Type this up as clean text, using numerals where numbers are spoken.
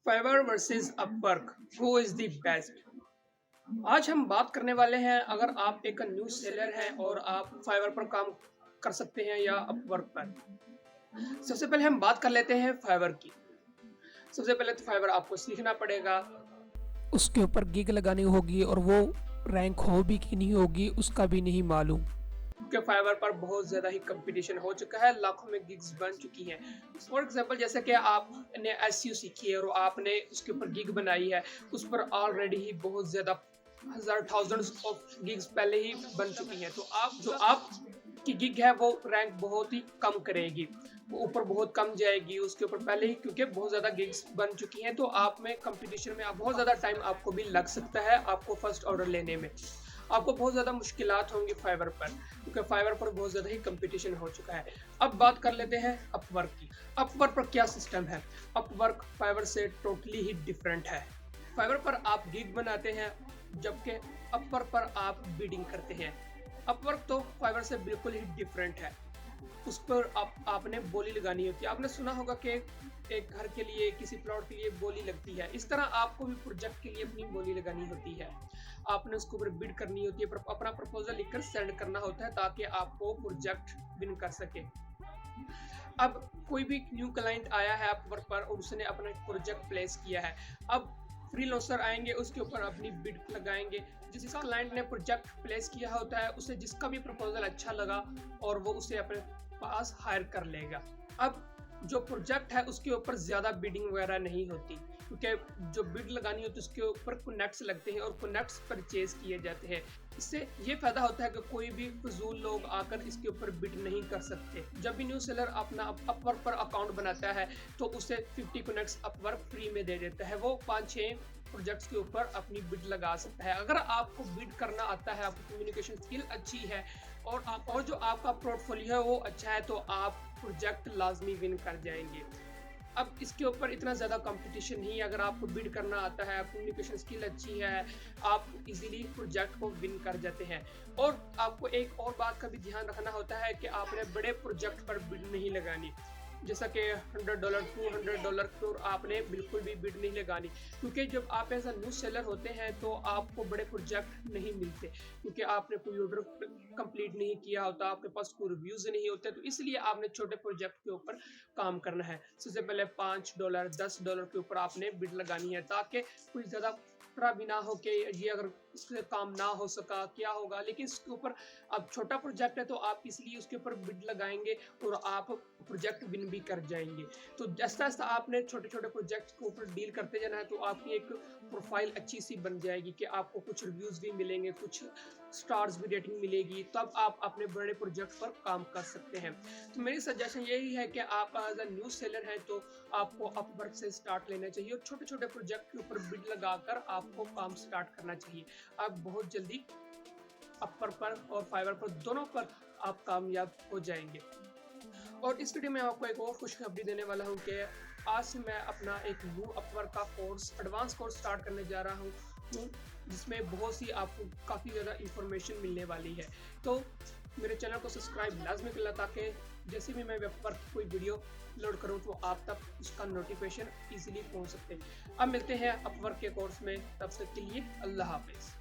Fibre versus Upwork, who is the best. आज हम बात करने वाले हैं, अगर आप एक न्यूज़ सेलर हैं और आप फाइवर पर काम कर सकते हैं या अपवर्क पर। सबसे पहले हम बात कर लेते हैं फाइवर की। सबसे पहले तो फाइवर आपको सीखना पड़ेगा, उसके ऊपर गिग लगानी होगी और वो रैंक हो भी कि नहीं होगी उसका भी नहीं मालूम। क्योंकि फाइवर पर बहुत ज़्यादा ही कंपटीशन हो चुका है, लाखों में गिग्स बन चुकी हैं। फॉर एग्जांपल जैसे कि आपने एसईओ सीखी है और आपने उसके ऊपर गिग बनाई है, उस पर ऑलरेडी ही बहुत ज़्यादा थाउजेंड्स ऑफ गिग्स पहले ही बन चुकी हैं। तो आप की गिग है वो रैंक बहुत ही कम करेगी, वो ऊपर बहुत कम जाएगी उसके ऊपर पहले ही, क्योंकि बहुत ज़्यादा गिग्स बन चुकी हैं। तो आप में कंपटीशन में आप बहुत ज़्यादा टाइम आपको भी लग सकता है, आपको फर्स्ट ऑर्डर लेने में आपको बहुत ज़्यादा मुश्किलात होंगी फाइवर पर, क्योंकि फाइवर पर बहुत ज़्यादा ही कंपटीशन हो चुका है। अब बात कर लेते हैं अपवर्क की। अपवर्क पर क्या सिस्टम है? अपवर्क फाइवर से टोटली ही डिफरेंट है। फाइवर पर आप गिग बनाते हैं, जबकि अपवर्क पर आप बिडिंग करते हैं। अपवर्क तो फाइवर से बिल्कुल ही डिफरेंट है। उस पर आपने बोली लगानी होती है। आपने सुना होगा कि एक घर के लिए, किसी प्लॉट के लिए बोली लगती है, इस तरह आपको भी प्रोजेक्ट के लिए अपनी बोली लगानी होती है। आपने उसके ऊपर बिड करनी होती है, अपना प्रपोजल लिखकर सेंड करना होता है ताकि आपको प्रोजेक्ट विन कर सके। अब कोई भी न्यू क्लाइंट आया है अपवर्क पर और उसने अपना प्रोजेक्ट प्लेस किया है, अब फ्रीलांसर आएंगे, उसके ऊपर अपनी बिड लगाएंगे। जिस क्लाइंट ने प्रोजेक्ट प्लेस किया होता है, उसे जिसका भी प्रपोजल अच्छा लगा और वो उसे अपने पास हायर कर लेगा। अब जो प्रोजेक्ट है उसके ऊपर ज़्यादा बिडिंग वगैरह नहीं होती, क्योंकि जो बिड लगानी होती है उसके ऊपर कनेक्ट्स लगते हैं और कनेक्ट्स परचेज किए जाते हैं। इससे ये फायदा होता है कि कोई भी फजूल लोग आकर इसके ऊपर बिड नहीं कर सकते। जब भी न्यू सेलर अपना अपवर्क पर अकाउंट बनाता है तो उसे 50 कनेक्ट्स अपवर्क फ्री में दे देता है। वो 5-6 प्रोजेक्ट्स के ऊपर अपनी बिड लगा सकता है। अगर आपको बिड करना आता है, आपकी कम्युनिकेशन स्किल अच्छी है और जो आपका पोर्टफोलियो है वो अच्छा है, तो आप प्रोजेक्ट लाजमी विन कर जाएंगे। अब इसके ऊपर इतना ज़्यादा कंपटीशन नहीं है। अगर आपको बिड करना आता है, कम्युनिकेशन स्किल अच्छी है, आप इजीली प्रोजेक्ट को विन कर जाते हैं। और आपको एक और बात का भी ध्यान रखना होता है कि आपने बड़े प्रोजेक्ट पर बिड नहीं लगानी, जैसा कि $100 $200 पर आपने बिल्कुल भी बिड नहीं लगानी, क्योंकि जब आप एज अ न्यू सेलर होते हैं तो आपको बड़े प्रोजेक्ट नहीं मिलते, क्योंकि आपने कोई ऑर्डर कंप्लीट नहीं किया होता, आपके पास कोई रिव्यूज़ नहीं होते। तो इसलिए आपने छोटे प्रोजेक्ट के ऊपर काम करना है। सबसे पहले $5 $10 के ऊपर आपने बिड लगानी है, ताकि कोई ज़्यादा खतरा भी ना हो कि ये अगर इससे काम ना हो सका क्या होगा। लेकिन इसके ऊपर अब छोटा प्रोजेक्ट है तो आप इसलिए उसके ऊपर बिड लगाएंगे और आप प्रोजेक्ट विन भी कर जाएंगे। तो जैसा जैसा आपने छोटे छोटे प्रोजेक्ट के ऊपर डील करते जाना है, तो आपकी एक प्रोफाइल अच्छी सी बन जाएगी कि आपको कुछ रिव्यूज़ भी मिलेंगे, कुछ स्टार्स भी रेटिंग मिलेगी, तब आप अपने बड़े प्रोजेक्ट पर काम कर सकते हैं। तो मेरी सजेशन यही है कि आप एज अ न्यू सेलर हैं तो आपको अपवर्क से स्टार्ट लेना चाहिए और छोटे छोटे प्रोजेक्ट के ऊपर बिड लगाकर आपको काम स्टार्ट करना चाहिए। आप बहुत जल्दी अपवर्क पर और फाइवर पर दोनों पर आप कामयाब हो जाएंगे। और इस वीडियो में आपको एक और खुशखबरी देने वाला हूँ कि आज से मैं अपना एक न्यू अपवर्क का कोर्स, एडवांस कोर्स स्टार्ट करने जा रहा हूँ, जिसमें बहुत सी आपको काफ़ी ज़्यादा इंफॉर्मेशन मिलने वाली है। तो मेरे चैनल को सब्सक्राइब लाजमी करना, ताकि जैसे भी मैं अपवर्क की कोई वीडियो अपलोड करूँ तो आप तक उसका नोटिफिकेशन ईजिली पहुँच सकते हैं। अब मिलते हैं अपवर्क के कोर्स में, तब तक के लिए अल्लाह हाफिज़।